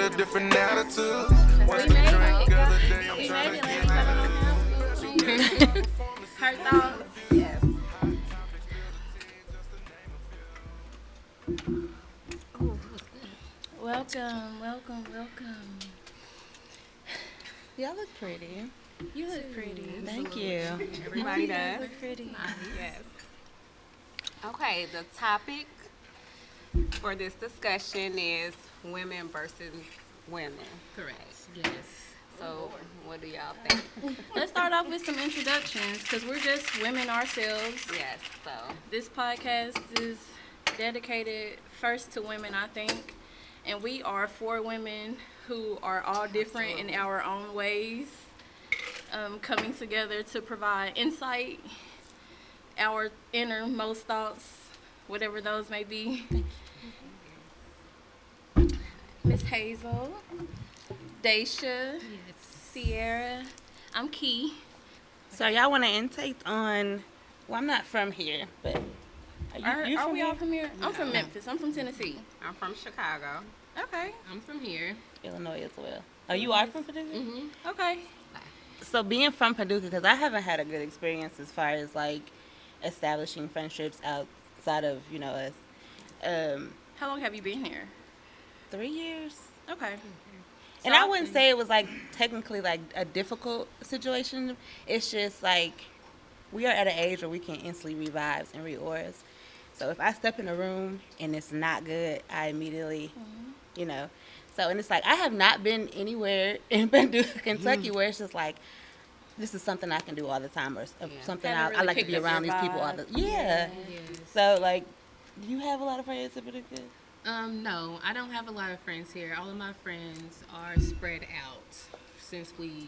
a different attitude. What's the drink of the day? I'm trying to get Her thoughts. Yes. Welcome, welcome, welcome. Y'all look pretty. You look pretty. Thank you. Everybody You guys does. look pretty. Yes. Okay, the topic for this discussion is women versus women. Correct. Yes. So, what do y'all think? Let's start off with some introductions because we're just women ourselves. Yes, so, This podcast is dedicated first to women, I think. And we are four women who are all different in our own ways, coming together to provide insight, our innermost thoughts, whatever those may be. Miss Hazel, LaDashia, Yes. Sierra, I'm Key. So y'all want to intake on? Well, I'm not from here, but you Are from we here? all from here? I'm from Memphis. I'm from Tennessee. I'm from Chicago. Okay. I'm from here. Illinois as well. Oh, you are from Paducah? Mm-hmm. Okay. So being from Paducah, because I haven't had a good experience as far as like establishing friendships outside of us. How long have you been here? 3 years. Okay. And I wouldn't say it was like technically like a difficult situation. It's just like we are at an age where we can instantly read vibes and read auras. So if I step in a room and it's not good, I immediately, So and it's like I have not been anywhere in Paducah, Kentucky, where it's just like this is something I can do all the time, or something Haven't I really like to picked be up around your these people all the. vibe. Yeah. Yes. So like, you have a lot of friends in Paducah. No, I don't have a lot of friends here. All of my friends are spread out since we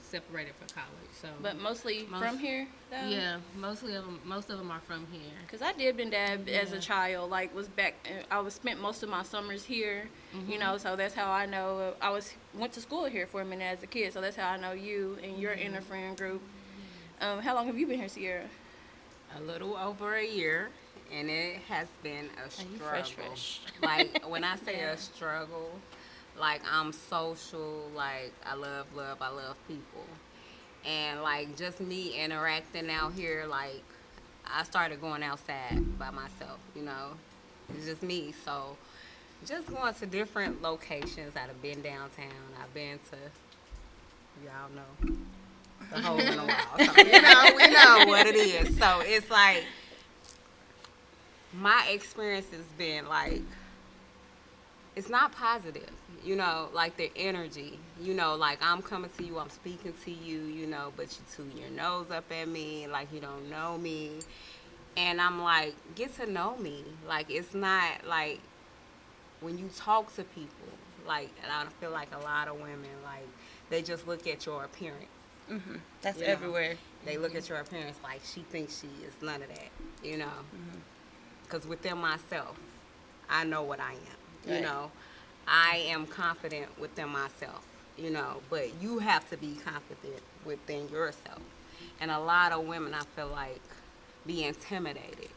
separated for college. So, But mostly from here, though? yeah, most of them are from here. Because I did been dad as a child, like was back, I was spent most of my summers here, so that's how I know, went to school here for a minute as a kid, so that's how I know you and your inner friend group. How long have you been here, Sierra? A little over a year, and it has been a you struggle. fresh. Like, when I say a struggle, like, I'm social, like, I love people. And, like, just me interacting out here, like, I started going outside by myself, It's just me. So, just going to different locations. I've been downtown. I've been to, y'all know, the hole in the wall. So, we know what it is. So, it's like, my experience has been, like, it's not positive, like the energy, like I'm coming to you, I'm speaking to you, but you toot your nose up at me, like you don't know me. And I'm like, get to know me. Like, it's not like when you talk to people, like, and I feel like a lot of women, like, they just look at your appearance. Mm-hmm. That's You know. everywhere. They look at your appearance like she thinks she is none of that, Because within myself, I know what I am, Right. I am confident within myself, but you have to be confident within yourself. And a lot of women, I feel like, be intimidated.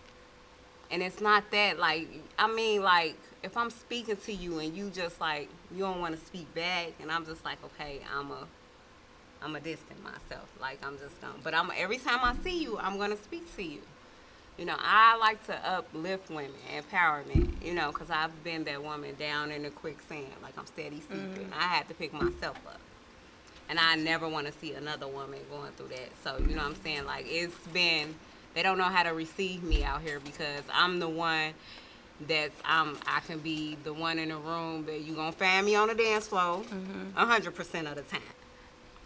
And it's not that, like, like, if I'm speaking to you and you just, like, you don't want to speak back, and I'm just like, okay, I'm a distant myself. Like, I'm just dumb. But every time I see you, I'm going to speak to you. I like to uplift women, empowerment, because I've been that woman down in the quicksand. Like, I'm steady seeping. I had to pick myself up. And I never want to see another woman going through that. So, you know what I'm saying? Like, they don't know how to receive me out here because I'm the one I can be the one in the room that you going to find me on the dance floor 100% of the time.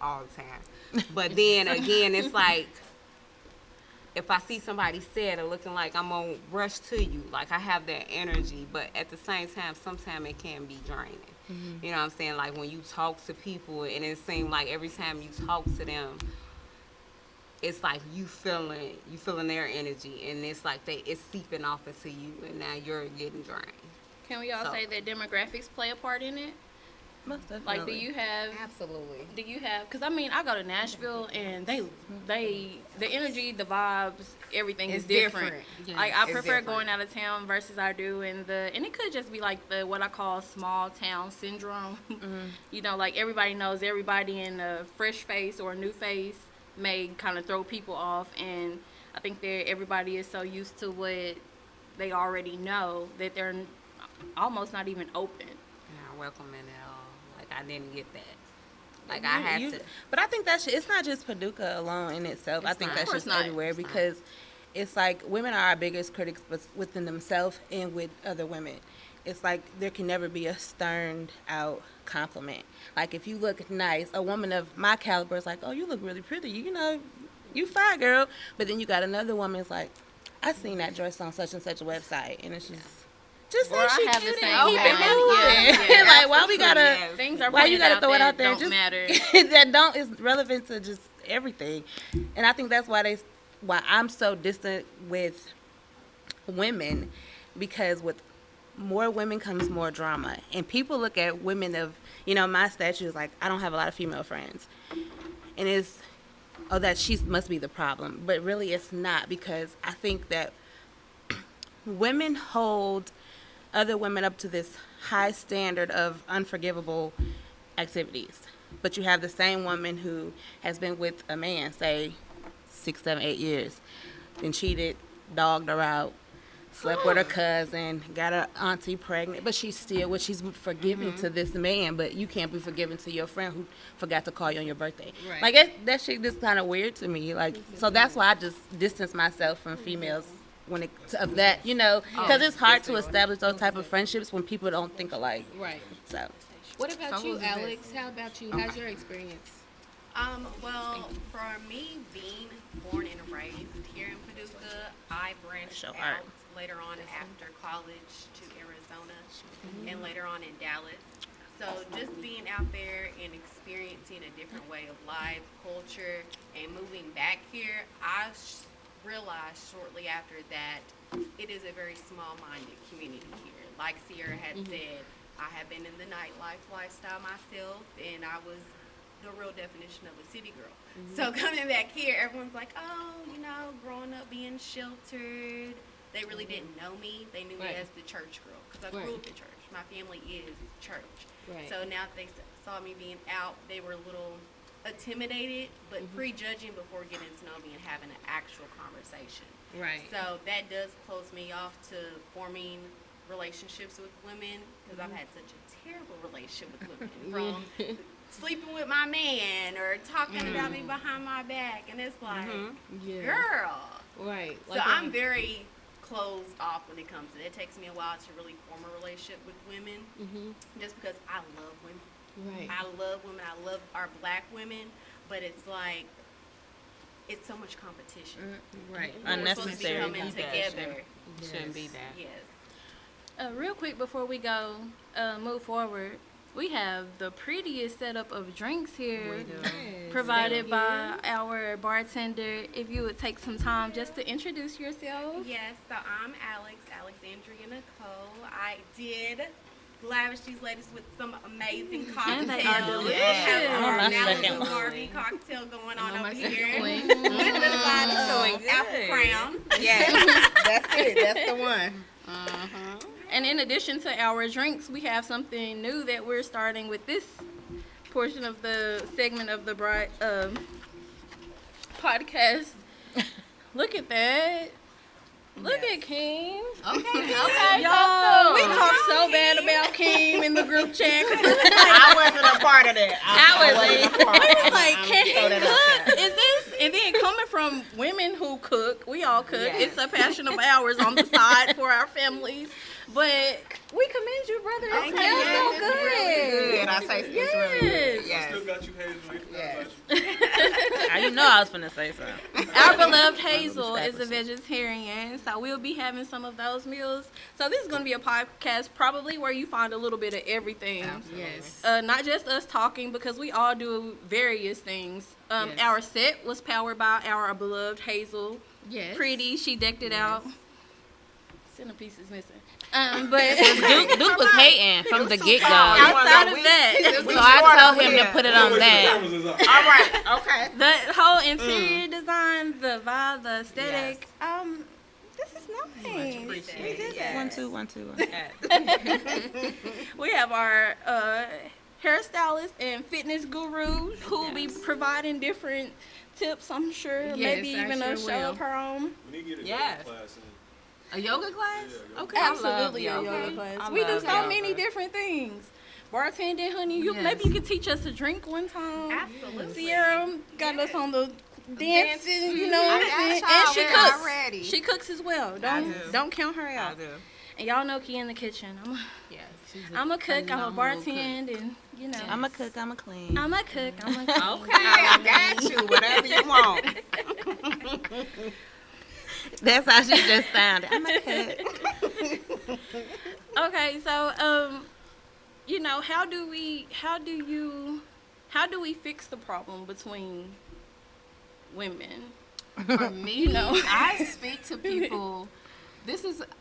All the time. But then, again, it's like, if I see somebody sad or looking like I'm going to rush to you, like I have that energy, but at the same time, sometimes it can be draining. You know what I'm saying? Like when you talk to people and it seems like every time you talk to them, it's like you feeling their energy and it's like it's seeping off into you and now you're getting drained. Can we all So- say that demographics play a part in it? Most definitely. Like, do you have? Absolutely. Do you have? Because I mean, I go to Nashville and the energy, the vibes, everything is It's different. different. Like, I It's prefer different. going out of town versus I do and it could just be like the what I call small town syndrome. You know, like everybody knows everybody, and a fresh face or a new face may kind of throw people off, and I think that everybody is so used to what they already know that they're almost not even open. Not welcoming at all. Like, I didn't get that. Like, I had to. But I think it's not just Paducah alone in itself. I It's think not. that's Of course just not. everywhere It's not. because it's like women are our biggest critics within themselves and with other women. It's like there can never be a stern out compliment. Like, if you look nice, a woman of my caliber is like, oh, you look really pretty. You know, you fine, girl. But then you got another woman is like, I seen that dress on such and such a website, and it's just Or say she I have the cute same and keep it opinion. moving. Yeah, Like, why we gotta? Yes. Things are Why you pointed gotta out throw it that out there? don't Just matter. that don't is relevant to just everything, and I think that's why I'm so distant with women, because with more women comes more drama, and people look at women of my stature is like I don't have a lot of female friends, and it's that she must be the problem, but really it's not, because I think that women hold other women up to this high standard of unforgivable activities. But you have the same woman who has been with a man, say 6, 7, 8 years, been cheated, dogged her out, slept with her cousin, got her auntie pregnant, but she's forgiving to this man, but you can't be forgiving to your friend who forgot to call you on your birthday. Right. Like that shit just kind of weird to me. Like, so that's why I just distance myself from females when it of that, because it's hard to establish those type of friendships when people don't think alike. Right. So What about So you, who's the Alex? How about you? How's your experience? Well, for me, being born and raised here in Paducah, I branched Show out art. later on after college to Arizona and later on in Dallas. So just being out there and experiencing a different way of life, culture, and moving back here, I realized shortly after that it is a very small-minded community here. Like Sierra had said, I have been in the nightlife lifestyle myself, and I was the real definition of a city girl. So coming back here, everyone's like, oh, growing up being sheltered. They really didn't know me. They knew me Right. as the church girl because I grew up in church. My family is church. Right. So now that they saw me being out, they were a little intimidated, but prejudging before getting to know me and having an actual conversation. Right. So that does close me off to forming relationships with women because I've had such a terrible relationship with women, from sleeping with my man or talking about me behind my back, and it's like, Yeah. girl. Right. So I'm very closed off when it comes to it. It takes me a while to really form a relationship with women, just because I love women. Right. I love women. I love our black women, but it's like it's so much competition. Right. We're supposed to be Unnecessary coming competition. together. Shouldn't be that. Yes. Real quick before we go, move forward, we have the prettiest setup of drinks here, provided by our bartender. If you would take some time just to introduce yourself. Yes, so I'm Alexandria Nicole. I did lavish these ladies with some amazing cocktails. And they are delicious. We have On our my second Malibu one. Barbie cocktail going on On my over second here. one. With the side of apple crown. Yeah, that's it. That's the one. And in addition to our drinks, we have something new that we're starting with this portion of the segment of the podcast. Look at that. Look at Keem. Okay. Y'all, we talked so bad about Keem in the group chat. I wasn't a part of that. I wasn't a part. We was like, I'm can he throw that out cook? Is this? And then coming from women who cook, we all cook. Yes. It's a passion of ours on the side for our families. But we commend you, brother. It Thank you. smells so Yes, good. Good. I say it's really good. Yes. Yes. Still got you, Hazel. We forgot Yes. about you. I was finna say something. Our beloved Hazel is a vegetarian, so we'll be having some of those meals. So this is going to be a podcast probably where you find a little bit of everything. Yes. Not just us talking, because we all do various things. Yes. Our set was powered by our beloved Hazel. Yes. Pretty, she decked it out. Centerpiece is missing. But Duke was hating from the get go. outside of We that, just So I told him to put it on that. All right. Okay. The whole interior design, the vibe, the aesthetic. This is nice. appreciated. Yes. 1 2 1 2 1. Yes. We have our hairstylist and fitness guru who will be providing different tips, I'm sure. Yes, Maybe I even sure a show will. of her own. We need to get a Yes. yoga class in. A yoga class? Yeah, Okay. Absolutely a yoga. yoga class. I We do love so yoga. many different things. Bartending, honey. Yes. Maybe you could teach us a drink one time. Absolutely. Sierra got us on the dancing, you know, I and got she y'all cooks. already. She cooks as well. Don't count her I out. do. And y'all know Key in the kitchen. Yes. I'm a cook. I'm a phenomenal bartend, and you know. I'm a cook. I'm a clean. I'm a cook. I'm a clean. Okay, I got you. Whatever you want. That's how she just sounded. I'm a cook. Okay, so you know, how do we fix the problem between women? For me, You know. I speak to people.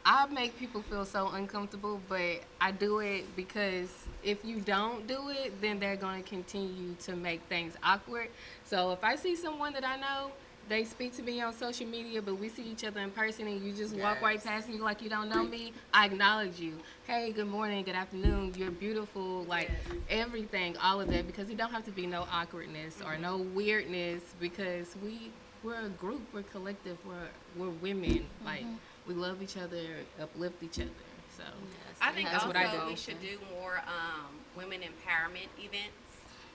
I make people feel so uncomfortable, but I do it because if you don't do it, then they're going to continue to make things awkward. So if I see someone that I know, they speak to me on social media, but we see each other in person and you just walk right past me like you don't know me, I acknowledge you. Hey, good morning, good afternoon, you're beautiful, like everything, all of that, because it don't have to be no awkwardness or no weirdness, because we're a group, we're collective, we're women, like we love each other, uplift each other. So I think that's also what I do. we should do more women empowerment events.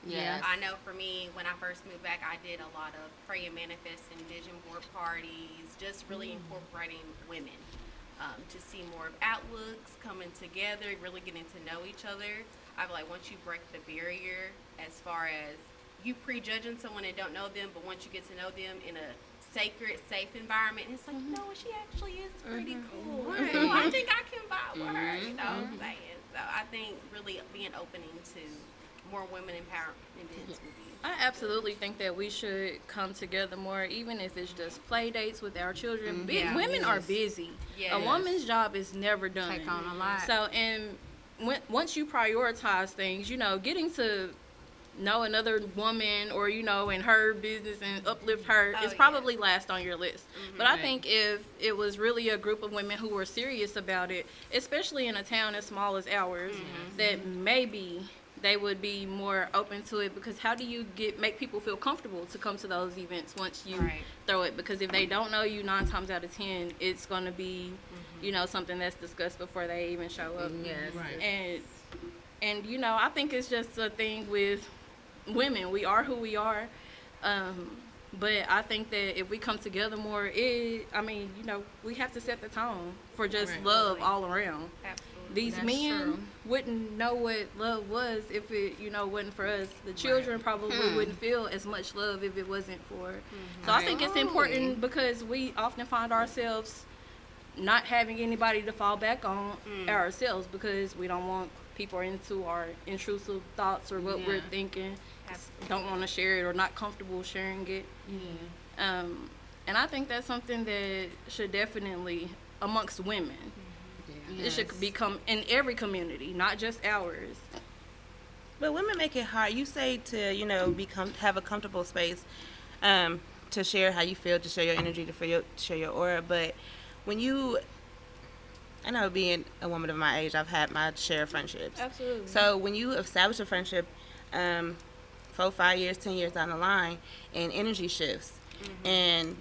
Yes. I know for me, when I first moved back, I did a lot of pray and manifest and vision board parties, just really incorporating women to see more of outlooks, coming together, really getting to know each other. I feel like once you break the barrier as far as you prejudging someone and don't know them, but once you get to know them in a sacred, safe environment, it's like, you know what, she actually is pretty cool. Right. Well, I think I can vibe with her, you know what I'm saying? So I think really being opening to more women empowerment events would be. I absolutely think that we should come together more, even if it's just play dates with our children. Yeah. Women are busy. Yes. A woman's job is never done. Take on a lot. So, and once you prioritize things, you know, getting to know another woman or, you know, in her business and uplift her is probably last on your list. But I think if it was really a group of women who were serious about it, especially in a town as small as ours, that maybe they would be more open to it, because how do you make people feel comfortable to come to those events once you throw it? Because if they don't know you, 9 times out of 10, it's going to be, you know, something that's discussed before they even show up. Yes. Right. And you know, I think it's just a thing with women. We are who we are. But I think that if we come together more, you know, we have to set the tone for just love all around. Absolutely. These That's men true. wouldn't know what love was if it, you know, wasn't for us. The children probably wouldn't feel as much love if it wasn't for. So I think it's important, because we often find ourselves not having anybody to fall back on ourselves, because we don't want people into our intrusive thoughts or what we're thinking. Don't want to share it or not comfortable sharing it. Yeah. And I think that's something that should definitely, amongst women, it should become in every community, not just ours. But women make it hard. You say to, you know, have a comfortable space to share how you feel, to share your energy, to share your aura. But when I know, being a woman of my age, I've had my share of friendships. Absolutely. So when you establish a friendship 4, 5 years, 10 years down the line, and energy shifts, and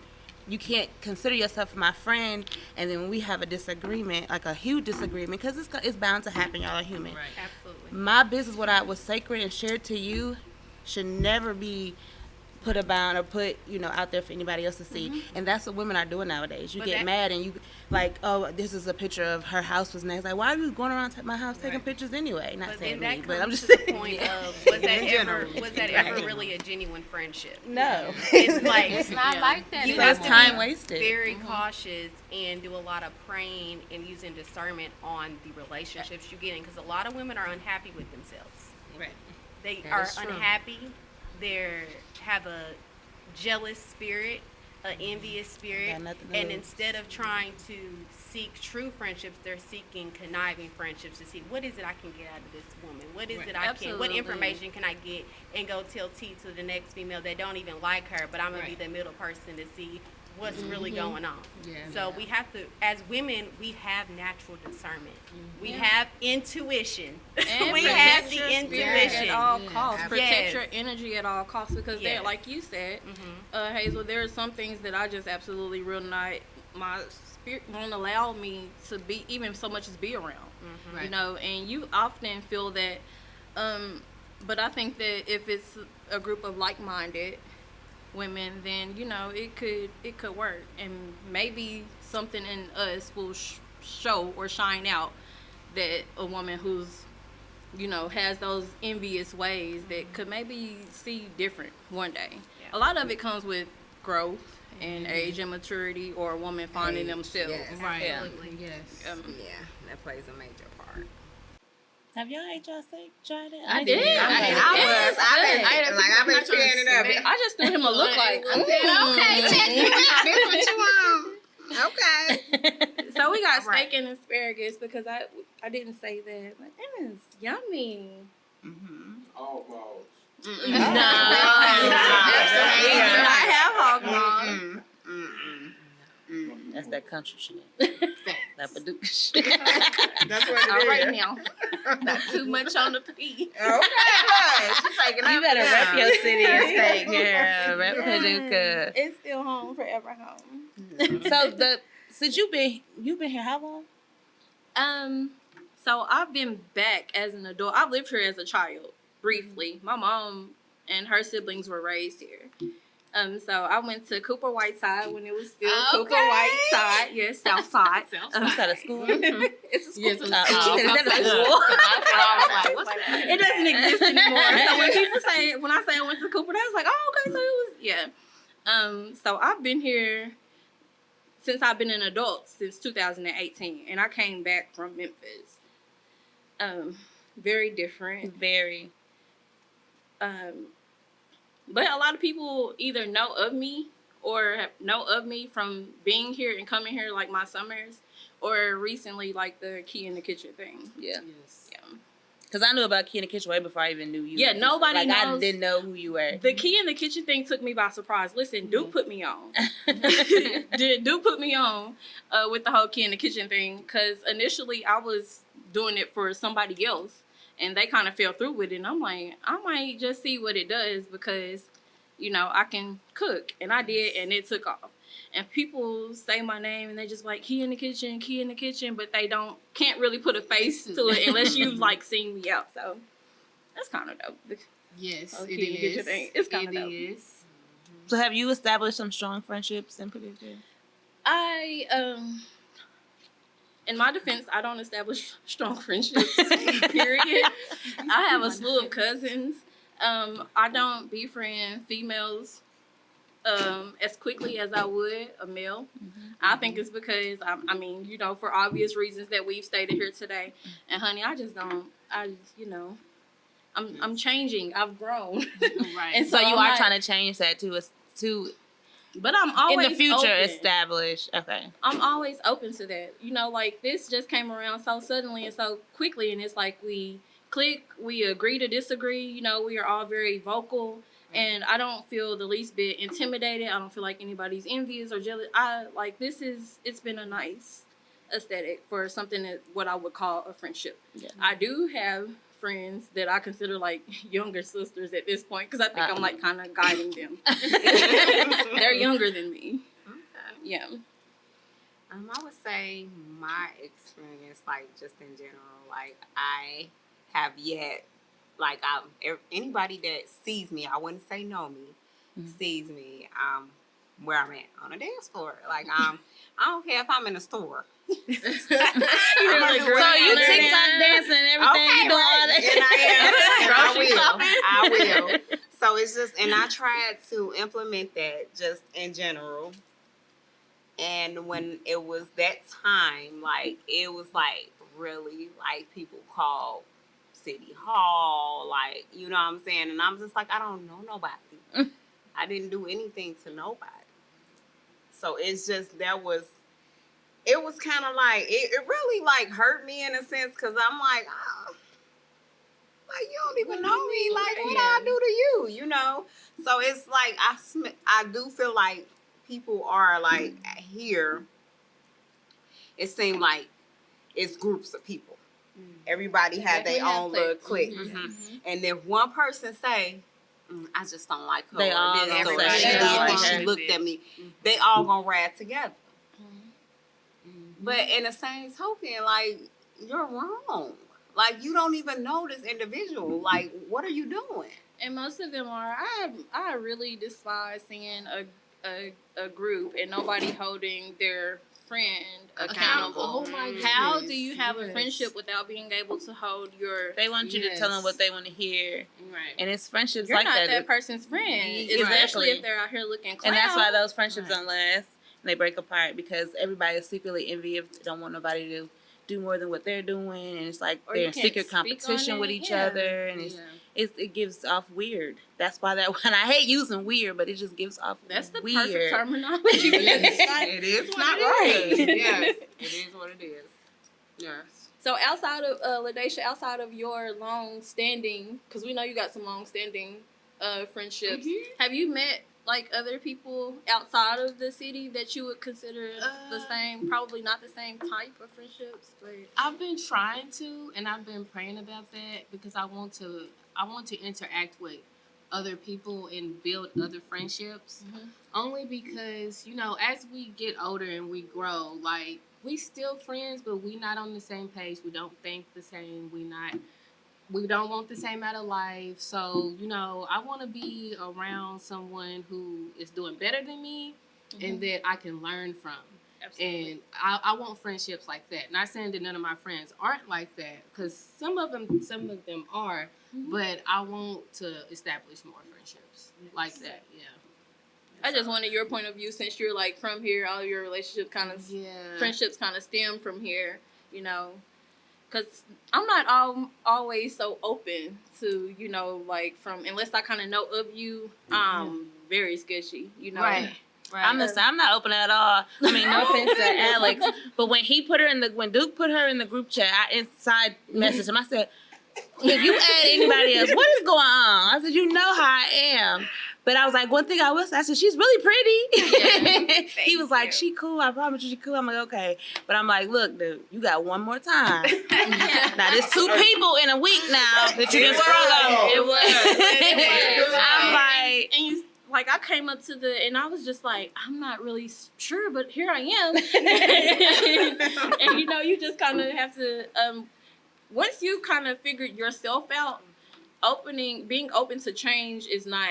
you can't consider yourself my friend, and then when we have a disagreement, like a huge disagreement, because it's bound to happen. Y'all are human. Right. Absolutely. My business, what I was sacred and shared to you, should never be put about or put, you know, out there for anybody else to see. And that's what women are doing nowadays. You But get that- mad and you like, oh, this is a picture of her house was next. Like, why are you going around my house taking pictures anyway? Not But saying then me, that but I'm comes just to the saying. point of, was that ever Right. really a genuine friendship? No. It's like It's not like that You So have it's to time be wasted. very cautious and do a lot of praying and using discernment on the relationships you get in, because a lot of women are unhappy with themselves. Right. They That are is true. unhappy. They have a jealous spirit. an envious spirit, Got nothing to and lose. instead of trying to seek true friendships, they're seeking conniving friendships to see what is it I can get out of this woman, what is it I can, what Absolutely. information can I get, and go tell T to the next female that don't even like her, but I'm gonna be the middle person to see what's really going on. Yeah. So we have to, as women, we have natural discernment. We Yeah. have intuition. And we protect have your the spirit intuition. at all costs. Protect Yes. your energy at all costs, because there, Yes. like you said, Hazel, there are some things that I just absolutely will not. My spirit won't allow me to be even so much as be around. Right. You know, and you often feel that. But I think that if it's a group of like-minded women, then you know it could work, and maybe something in us will show or shine out that a woman who's has those envious ways that could maybe see different one day. A lot of it comes with growth and age and maturity, or a woman finding themselves. Yes. Right. Yeah. Yes. Yeah, that plays a major part. Have y'all ate y'all steak? Tried it? I did. I've been tearing it up. I just threw him a look like, Okay, check you out. This what you want. Okay. So we got steak and asparagus, because I didn't say that, but that is yummy. All balls. No, we do not have hog maw. That's that country shit. That Paducah shit. That's what it All is. right now, not too much on the P. Okay, good. She's taking You up better now. rep your city and state, girl. Rep Paducah. It's still home, forever home. So since you've been here how long? So I've been back as an adult. I've lived here as a child briefly. My mom and her siblings were raised here. So I went to Cooper Whiteside when it was still Cooper Whiteside. Yes, South Side. Is that a school? It's a school. Yes, it's She said, is that a school? It doesn't exist anymore. So when I say I went to Cooper, I was like, oh, okay, so it was, So I've been here since I've been an adult, since 2018, and I came back from Memphis. Very different. Very. But a lot of people either know of me or know of me from being here and coming here like my summers, or recently like the Key in the Kitchen thing. Yeah. Yes. Yeah. Because I knew about Key in the Kitchen way before I even knew you. Yeah, nobody I knows. didn't know who you were. The Key in the Kitchen thing took me by surprise. Listen, Duke put me on. Duke put me on with the whole Key in the Kitchen thing, because initially I was doing it for somebody else, and they kind of fell through with it. And I'm like, I might just see what it does, because, I can cook. And I did, and it took off. And people say my name, and they just like, Key in the Kitchen, but they can't really put a face to it unless you've seen me out. So that's kind of dope. Yes, Okay, it you get your is. thing. It's kinda dope. It is. So have you established some strong friendships in Paducah? In my defense, I don't establish strong friendships, period. I have a slew of cousins. I don't befriend females as quickly as I would a male. I think it's because, for obvious reasons that we've stated here today. And honey, I'm changing. I've grown. Right. And So you I'm are not- trying to change that to But I'm always in the future open. establish. Okay. I'm always open to that. This just came around so suddenly and so quickly, and it's like we click, we agree to disagree. We are all very vocal, and I don't feel the least bit intimidated. I don't feel like anybody's envious or jealous. It's been a nice aesthetic for something that what I would call a friendship. Yeah. I do have friends that I consider like younger sisters at this point, because I think I'm kind of guiding them. They're younger than me. Okay. Yeah. I would say my experience, just in general, I have yet, anybody that sees me, I wouldn't say know me, sees me, where I'm at on a dance floor. I don't care if I'm in a store. So you TikTok dancing and everything. Okay, You do all right. that. And I will. So it's just, and I tried to implement that just in general. And when it was that time, it was really people call City Hall, you know what I'm saying? And I'm just I don't know nobody. I didn't do anything to nobody. So it's just it was kind of like it really like hurt me in a sense because I'm like, oh, like you don't even know me. Like what I do to you, you know? So it's like I do feel like people are like here. It seemed like it's groups of people. Everybody had their own little clique. And if one person say, I just don't like her. They all this, gonna or say she they did don't this, like she her. looked at me. They all gonna ride together. But in the same token, like, you're wrong. Like, you don't even know this individual. Like, what are you doing? And most of them are. I really despise seeing a group and nobody holding their friend accountable. Oh my How goodness, do you have a yes. friendship without being able to hold your? They want you to tell them Yes. what they want to hear, Right. and it's friendships You're like not that. that person's friend, especially Exactly. if they're out here looking clown. And that's why those friendships Right. don't last. And they break apart because everybody is secretly envious. They don't want nobody to do more than what they're doing, and it's like Or they're you in can't secret speak on competition with it, each yeah. other, and it gives off weird. That's why that one I hate using weird, but it just gives off That's the weird. perfect terminology. It is not right. Yes, it is what it is. Yes. So outside of LaDashia, outside of your long-standing, because we know you got some long-standing friendships, have you met like other people outside of the city that you would consider the same, probably not the same type of friendships, but I've been trying to, and I've been praying about that because I want to interact with other people and build other friendships. Only because, you know, as we get older and we grow, like, we still friends, but we not on the same page. We don't think the same. We don't want the same out of life. So, you know, I want to be around someone who is doing better than me and that I can learn from. absolutely. And I want friendships like that. Not saying that none of my friends aren't like that, because some of them are. But I want to establish more friendships like that. Yeah. I just wanted your point of view since you're like from here. All your relationships kind of friendships kind of stem from here, you know. Because I'm not always so open to, you know, like unless I kind of know of you, very sketchy, you know. Right. I'm not open at all. I mean, no offense to Alex, but when Duke put her in the group chat, I inside messaged him. I said, if you add anybody else, what is going on? I said, you know how I am. But I was like, one thing I said, she's really pretty. He was like, she cool. I promise you she cool. I'm like, okay. But I'm like, look, dude, you got one more time. Now, there's 2 people in a week now that you just sprung on. It was. I'm like, and you, like, I came up to and I was just like, I'm not really sure, but here I am. And, you know, you just kind of have to, once you kind of figured yourself out, being open to change is not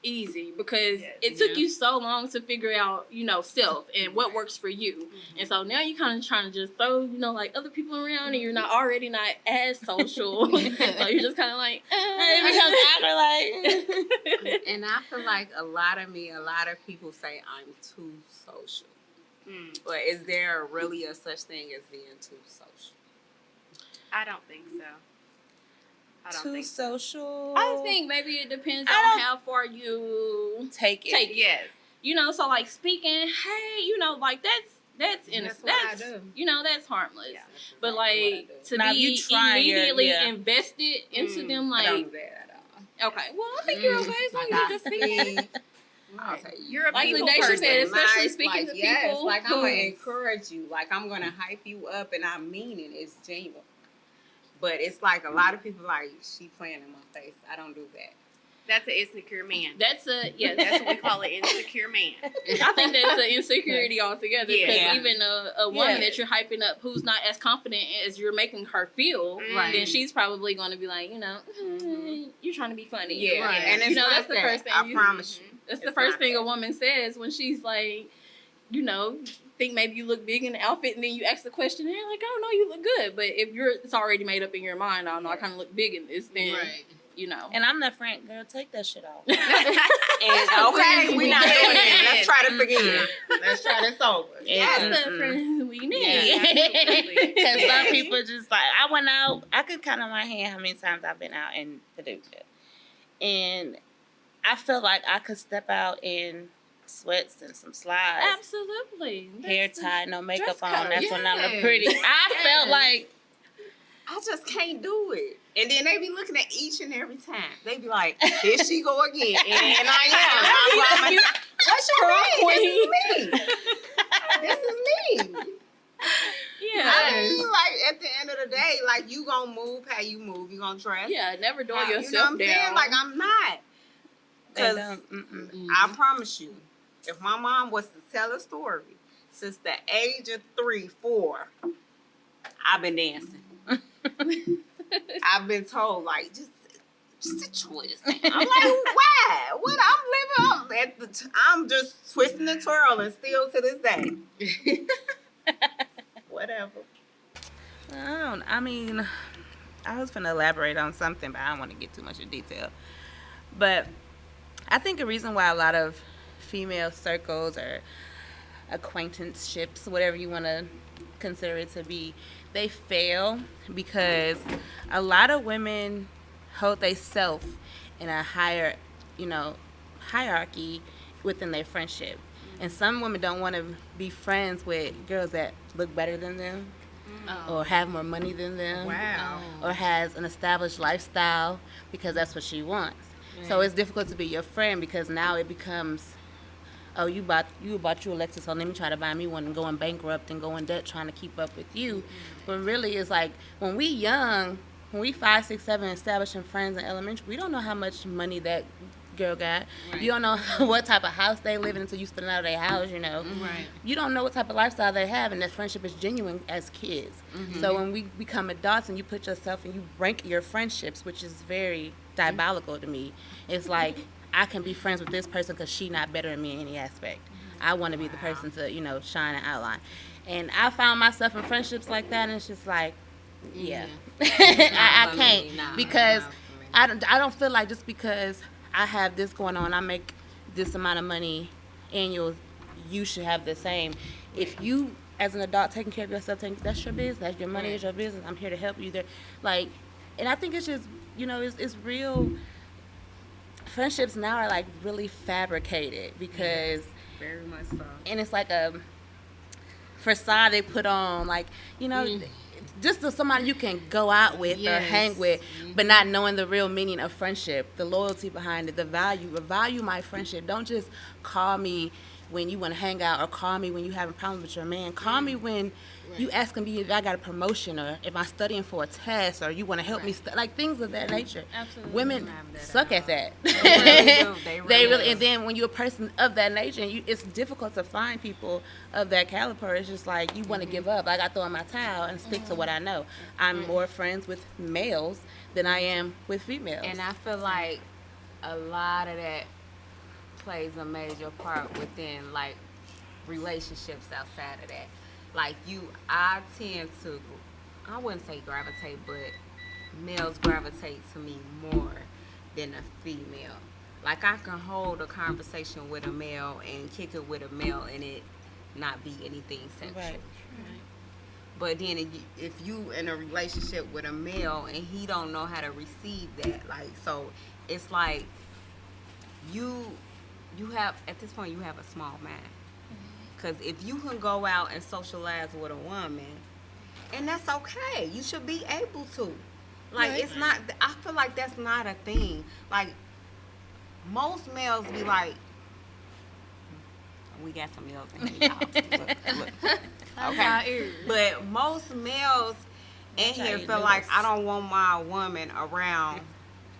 easy because it took you so long to figure out, you know, self and what works for you. And so now you're kind of trying to just throw, you know, like other people around and you're not as social. So you're just kind of like, And I feel like a lot of people say I'm too social. But is there really a such thing as being too social? I don't think so. too social. I think maybe it depends on how far you take it. Yes. You know, so like speaking, hey, you know, like that's innocent. That's you know, that's harmless. Yeah. But like to Now, if be you try immediately invested into them, I don't like do that at all. okay, well I think you're okay as long as you just speak. Okay, You're a Like people LaDashia person. said, especially Nice, speaking like, to yes, people like I'm who- gonna encourage you, like I'm gonna hype you up, and I mean it. It's genuine. But it's like a lot of people like she playing in my face. I don't do that. That's an insecure man. That's That's what we call an insecure man. I think that's an insecurity altogether. Because Yeah. even a woman that you're hyping up who's not as confident as you're making her feel, Right. then she's probably going to be like, you know, you're trying to be funny. Yeah, Right. and it's You know, not that's the that. first thing I you- promise you. That's It's the first not thing that. a woman says when she's like, you know, think maybe you look big in the outfit, and then you ask the question, and they're like, oh no, you look good. But if it's already made up in your mind, I don't know, I kind of look big in this, then you know. And I'm that friend, girl, take that shit off. And okay, we not doing it. Let's try this again. Let's try this over. That's the friends we need. absolutely. Because some people just like, I went out, I could count on my hand how many times I've been out in Paducah. And I felt like I could step out and sweats and some slides, Absolutely. hair That's tied, no makeup dress on. code. That's when I look Yes. pretty. I felt like I just can't do it. And then they be looking at each and every time. They be like, here she go again. And I am. I'm like, what's your name? This is me. Yeah. I mean, like, at the end of the day, like, you gonna move how you move. You gonna dress. Yeah, never door how, yourself you know what I'm saying? down. Like, I'm not. they Because don't. I promise you, if my mom was to tell a story, since the age of 3, 4, I've been dancing. I've been told, like, just sit your ass down. I'm like, why? What? I'm just twisting and twirling still to this day. Whatever. I mean, I was gonna elaborate on something, but I don't want to get too much in detail. But I think a reason why a lot of female circles or acquaintanceships, whatever you want to consider it to be, they fail because a lot of women hold they self in a higher, hierarchy within their friendship. And some women don't want to be friends with girls that look better than them or have more money than them Wow. or has an established lifestyle because that's what she wants. So it's difficult to be your friend because now it becomes, oh, you bought you a Lexus, so let me try to buy me one and going bankrupt and go in debt trying to keep up with you. When really it's like when we 5, 6, 7, establishing friends in elementary, we don't know how much money that girl got. Right. You don't know what type of house they live in until you spend out of their house, Right. You don't know what type of lifestyle they have, and that friendship is genuine as kids. So when we become adults and you put yourself and you rank your friendships, which is very diabolical to me, it's like I can be friends with this person because she not better than me in any aspect. I want to be the person to, shine and outline. And I found myself in friendships like that, and it's just like, yeah. I for can't me, nah, because not for me. I don't feel like just because I have this going on, I make this amount of money annual, you should have the same. If you, as an adult, taking care of yourself, that's your business. That's your money. Is your business. I'm here to help you. And I think it's just, it's real. Friendships now are like really fabricated because, Very much so. and it's like a facade they put on, like just to somebody you can go out with or Yes. hang with, but not knowing the real meaning of friendship, the loyalty behind it, the value my friendship. Don't just call me when you want to hang out or call me when you having problems with your man. Call me when you asking me if I got a promotion or if I'm studying for a test or you want to help me like things of that nature. Absolutely. Women have that suck at at that. They really do. They They really, do. and then when you're a person of that nature, and it's difficult to find people of that caliber. It's just like you want to give up. Like I throw in my towel and stick to what I know. I'm more friends with males than I am with females. And I feel like a lot of that plays a major part within like relationships outside of that. Like I tend to, I wouldn't say gravitate, but males gravitate to me more than a female. Like I can hold a conversation with a male and kick it with a male and it not be anything sexual. Right. But then if you in a relationship with a male and he don't know how to receive that, like, so it's like you have, at this point, you have a small mind. Because if you can go out and socialize with a woman, and that's okay, you should be able to. Like, it's not, I feel like that's not a thing. Like, most males be like, we got some males in here, y'all. Look. Okay. But most males in here feel like I don't want my woman around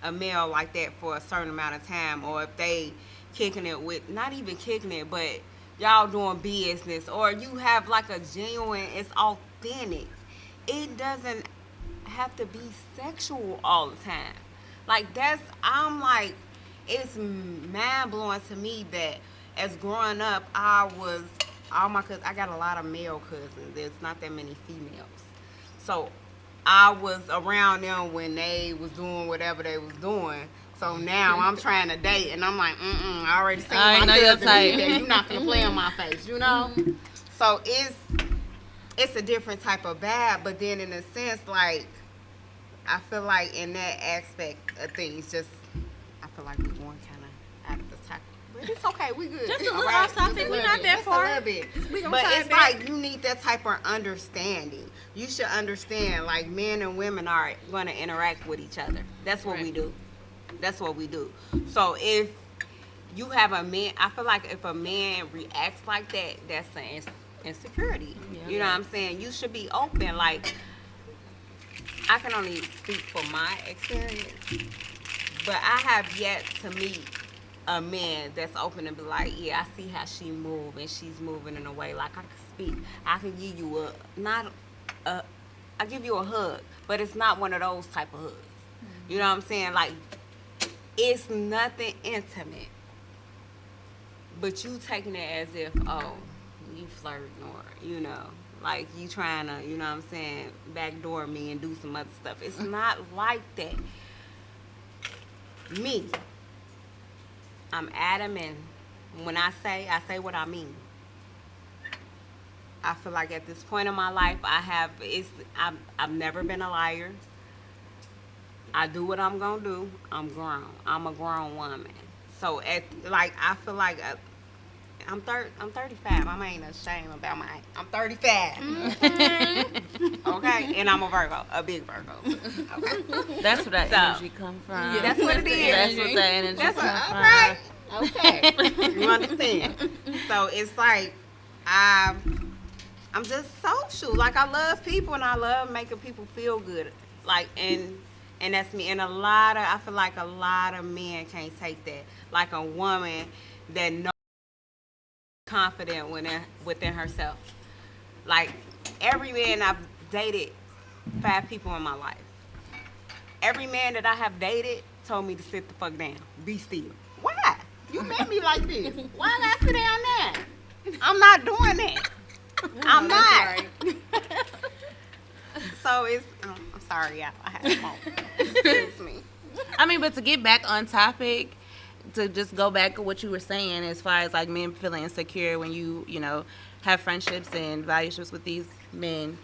a male like that for a certain amount of time, or if they kicking it with, not even kicking it, but y'all doing business, or you have like a genuine, it's authentic. It doesn't have to be sexual all the time. Like I'm like, it's mind blowing to me that as growing up, I got a lot of male cousins. There's not that many females. So I was around them when they was doing whatever they was doing. So now I'm trying to date, and I'm like, I already seen I my know your cousin type. that you're not gonna play in my face, So it's a different type of vibe, but then in a sense, like, I feel like in that aspect of things, just I feel like we're going kind of out of the But it's okay. We good. Just a little All right? off topic. We're not that Just far. a little bit. We gonna But try it's it back. like you need that type of understanding. You should understand, like, men and women are going to interact with each other. That's what we do. That's what we do. So if you have a man, I feel like if a man reacts like that, that's an insecurity. You know what I'm saying? You should be open. Like, I can only speak for my experience, but I have yet to meet a man that's open and be like, yeah, I see how she move, and she's moving in a way like I can speak. I can give you I give you a hug, but it's not one of those type of hugs. You know what I'm saying? Like, it's nothing intimate, but you taking it as if, oh, you flirting, or, you know, like you trying to, you know what I'm saying, backdoor me and do some other stuff. It's not like that. Me, I'm adamant. When I say what I mean. I feel like at this point in my life, I've never been a liar. I do what I'm gonna do. I'm grown. I'm a grown woman. So I feel like I'm 35. I ain't ashamed about my. I'm 35. Okay, and I'm a Virgo, a big Virgo. Okay, That's where that energy come from. yeah, that's what it is. That's what that energy That's come what. from. Okay, you understand? So it's like I'm just social. Like, I love people and I love making people feel good. Like, and that's me. And I feel like a lot of men can't take that. Like a woman that knows confident within herself. Like, every man I've dated, 5 people in my life. Every man that I have dated told me to sit the fuck down. Be still. Why? You made me like this. Why I gotta sit down there? I'm not doing that. I'm not. So it's, I'm sorry, y'all. I had a moment. Excuse me. I mean, but to get back on topic, to just go back to what you were saying as far as like men feeling insecure when you know, have friendships and valueships with these men.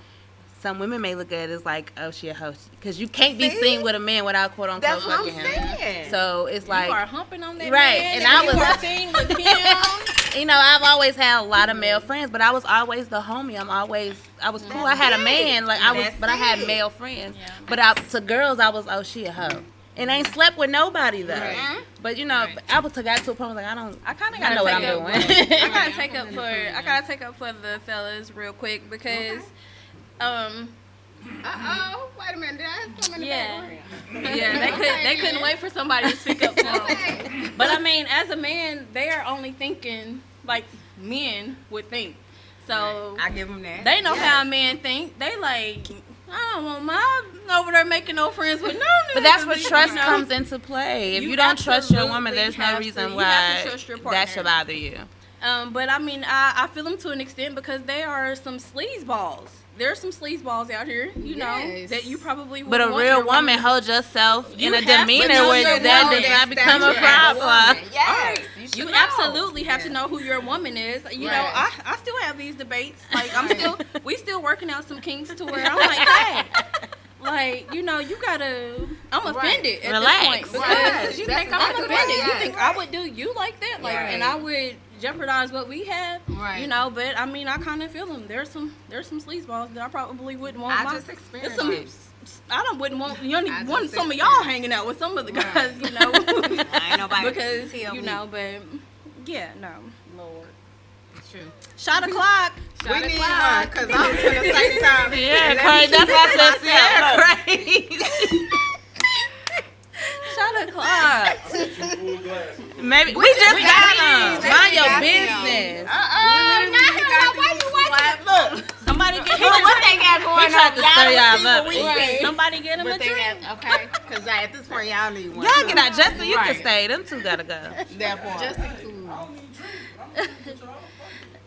Some women may look at it as like, oh, she a hoe. Because you can't be seen with a man without quote unquote That's what fucking I'm him. saying. So it's like, You are humping on that right, man, and I you was- are seen with him. you know, I've always had a lot of male friends, but I was always the homie. I was cool. I had a man, like but I had male friends. Yeah. But to girls, I was, oh, she a hoe. And I ain't slept with nobody though. Right. But you know, I got to a point like I kind of I know what I'm doing. I gotta take up for the fellas real quick because, Wait a minute. Did I have something in the yeah, background? yeah, they couldn't wait for somebody to speak up for them. But I mean, as a man, they are only thinking like men would think. So I give them that. they know how men think. They like, I don't want my over there making no friends with no niggas. But that's where You trust know? comes into play. If You you don't trust your woman, absolutely there's no have to. reason You why have to trust your that should partner. bother you. But I mean, I feel them to an extent because they are some sleazeballs. There's some sleazeballs out here, you know, Yes. that you probably But a wouldn't want real your woman, hold yourself You in a have to demeanor know where your that woman. does not become a That's that problem. woman. Yes. You should absolutely know. have to know who your woman is. You know, Right. I still have these debates. Like we still working out some kinks to where I'm like, hey, like, you know, you gotta. I'm offended at Relax. this point because Right. you That's think I'm exactly offended. right. You think I would do you like that, like, Right. and I would jeopardize what we have. Right. You know, but I mean, I kind of feel them. There's some sleazeballs that I probably wouldn't want. I just experienced it. Wouldn't want you only I want just some of y'all hanging out with some of the guys, you know, Ain't nobody because tell you me. know, but yeah, no. Lord. It's true. Shot o'clock. We need one because I was going to say something. Yeah, crazy. That's what I said. Yeah, crazy. Shot o'clock. Maybe we just got them. Mind your business. Look, somebody get him What a they drink. got going He tried on? to stir y'all up. Right. Somebody get him a But they drink. got, okay, because at this point, y'all need one. Y'all too. get out. Justin, you can Right. stay. Them two gotta go. That part. Justin cool.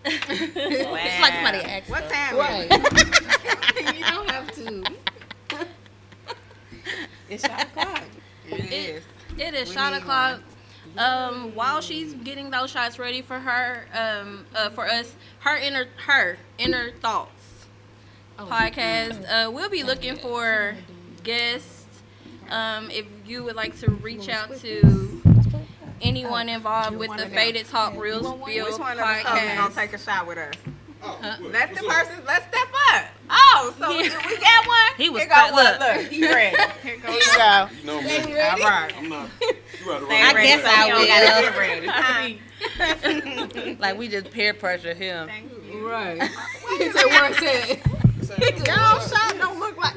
It's like somebody asked. What time Right. is it? You don't have to. It's shot o'clock. It is. It is We shot need o'clock. While she's getting those shots ready for her, for us, her inner thoughts podcast. We'll be looking for guests. If you would like to reach out to anyone involved with the Faded Talk Real Spill Which one of us gonna podcast. take a shot with us? Oh, look, Let the what's up? person, let's step up. Oh, so we got one? He was Here go one. look. Look, he ready. Here you go. You know me. All right. I'm not. You out of Stay I ready, guess so I we don't will. gotta get ready. Huh? Like we just peer pressure him. Thank you. Right. He said, "Where's it?" Y'all shot don't look like.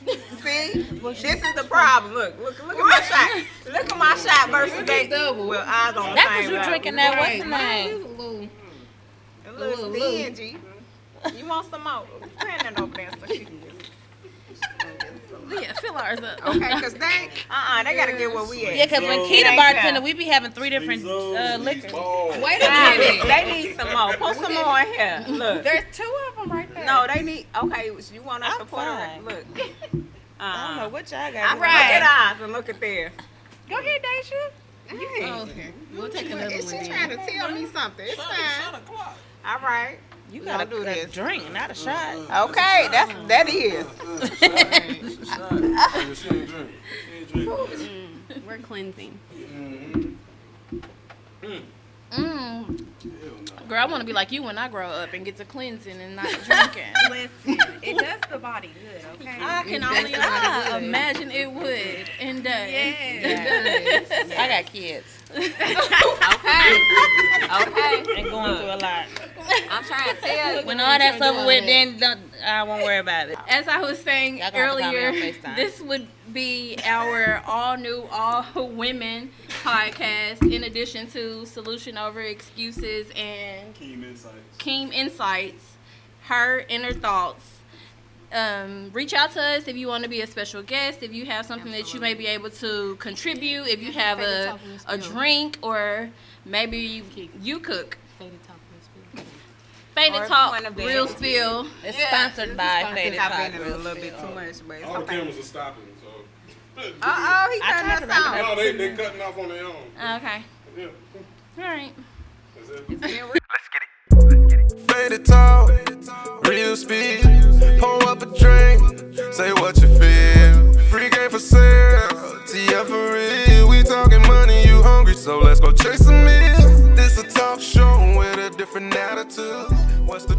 See, this is the problem. Look at my shot. Look at my shot versus they. double. Well, eyes on the That's same because you level. drinking that. What's the Mine name? is a little. A little stingy. You want some more? Turn that over there so she can get. Yeah, fill ours up. Okay, because they gotta get where we at. Yeah, because when So- Keita It ain't bartender, fair. we be having 3 different liquors. Wait a minute. They need some more. Put some more in here. Look. There's 2 of them right there. No, they need. Okay, you want us I'm to put her? fine. Look. I don't know what y'all I got. look at ours and look at theirs. Go ahead, Daisha. Oh, okay. We'll take another Is one. she then. trying to tell me something? It's fine. All right. You Gonna gotta do do this. this drink, not a shot. Okay, that is. We're cleansing. Girl, I want to be like you when I grow up and get to cleansing and not drinking. Listen, it does the body good, okay? I can It only does the body good. imagine it would and does. Yeah. I got kids Okay. and going through a lot. I'm trying to tell you. When all that's over with, then I won't worry about it. As I was saying Y'all gonna have to call me earlier, on FaceTime. this would be our all new, all women podcast in addition to Solution Over Excuses and Keen Insights, her inner thoughts. Reach out to us if you want to be a special guest, if you have something that you may be able to contribute, if you have a drink, or maybe you cook. Faded Talk Real Spill. Faded Or Talk, one of them. Real Spill. It's sponsored by I Faded think I've Talk. been in a little bit too much, but it's All the okay. cameras are stopping, so. He I cutting tried us to wrap it off. No, they cutting off on their own. Okay. Yeah. All right. That's it. Faded talk, real speed. Pour up a drink, say what you feel. Free game for sale, TF for real. We talking money, you hungry, so let's go chase a meal. This a talk show with a different attitude. What's the